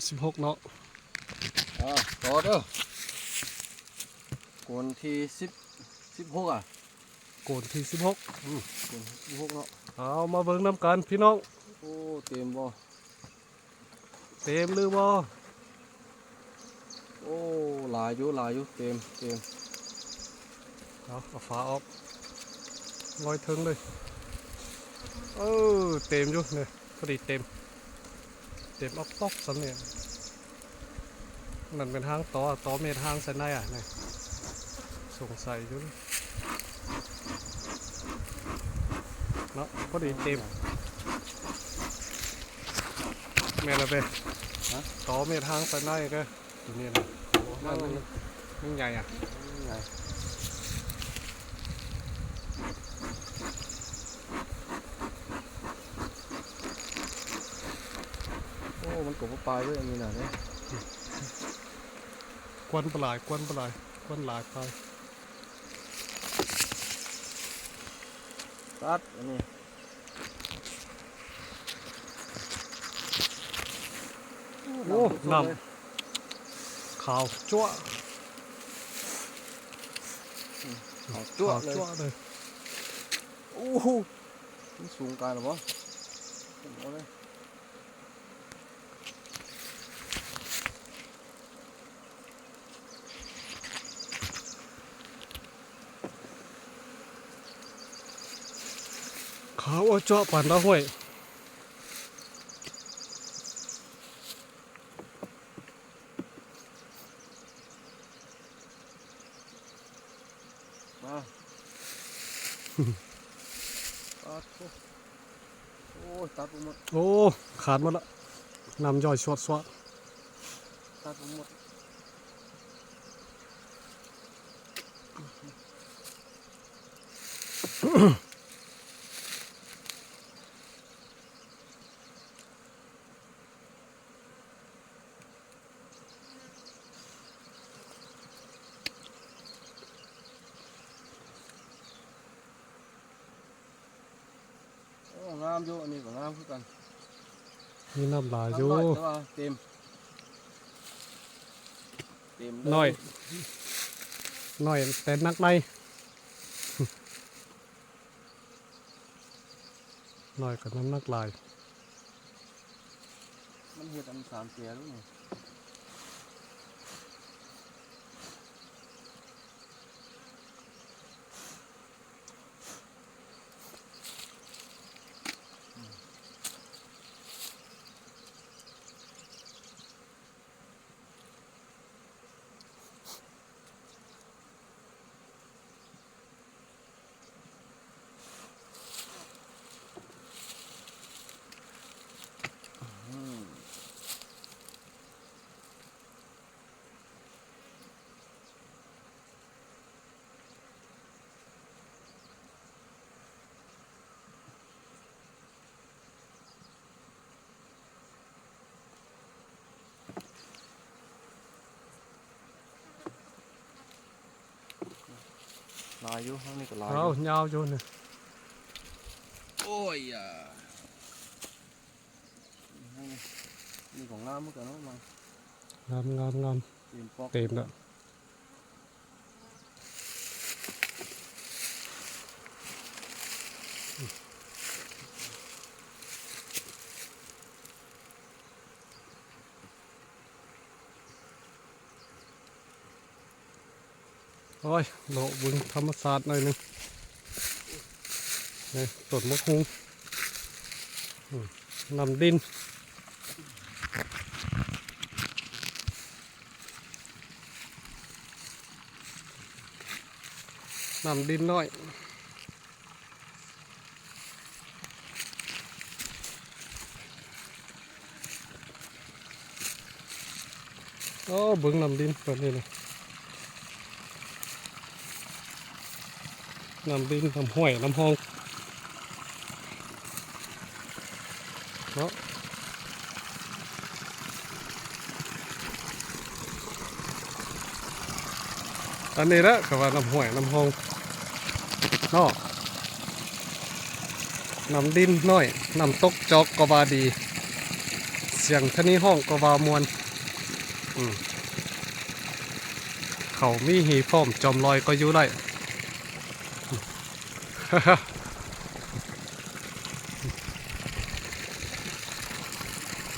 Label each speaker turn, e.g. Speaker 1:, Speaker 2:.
Speaker 1: 16เนาะ
Speaker 2: ต่อเด้อโกนที่16
Speaker 1: โกนที่16
Speaker 2: โกน16เนาะ
Speaker 1: เอามาเบิ่งน้ำกันพี่น้อง
Speaker 2: โอ้เต็มบ่
Speaker 1: เต็มหรือบ่
Speaker 2: โอ้หลายอยู่เต็ม
Speaker 1: เอาฝาออกลอยถึงเลยเต็มอยู่เนี่ยพอดีเต็มออกตอกสำเนี่ยนั่นเป็นทางต่อเมตรทางเส้นได้เนี่ยสงสัยอยู่เนาะพอดีเต็มแม่ละเบ้ต่อเมตรทางเส้นได้ก็ตัวนี้นะมันใหญ่
Speaker 2: โอ้มันกบปลายด้วยอันนี้น่ะเนี่ย
Speaker 1: กวนปลายกวนหลายไป
Speaker 2: ตัดอันนี้
Speaker 1: โอ้น้ำขาวจั่วเลย
Speaker 2: โอ้โหมันสูงกันหรอวะเอาเลย
Speaker 1: ขาวจั่วปั่นละห้วย
Speaker 2: มาตัดโอ้ตัดหมด
Speaker 1: โอ้ขาดหมดละน้ำย่อยสวด
Speaker 2: ตัดหมดงามอยู่อันนี้ก็งามคือกัน
Speaker 1: มีน้ำลายอยู่
Speaker 2: เต็ม
Speaker 1: น้อยแต่นักในน้อยกับน้ำนักลาย
Speaker 2: มันเห็ดอัน3 เสียรู้ไหมลายอยู่ข้างนี้ก็ลาย
Speaker 1: ยาวอยู่เนี่ย
Speaker 2: โอ้ยนี่ของงามเหมือนกันเนาะมาง
Speaker 1: ามเต็มแล้วโอ้ยโลบุญธรรมศาสตร์หน่อยนึงนี่ต้นมะฮุงนำดินน้อยโอ้เบิ่งนำดินแบบนี้เลยน้ำดินน้ำห้วยน้ำห้องเนาะอันนี้ละก็ว่าน้ำห้วยน้ำห้องเนาะน้ำดินน้อยน้ำตกจอกก็ว่าดี สียงท่านี้ห้องก็ว่ามวนเขามีหีพร้อมจอมลอยก็อยู่ได้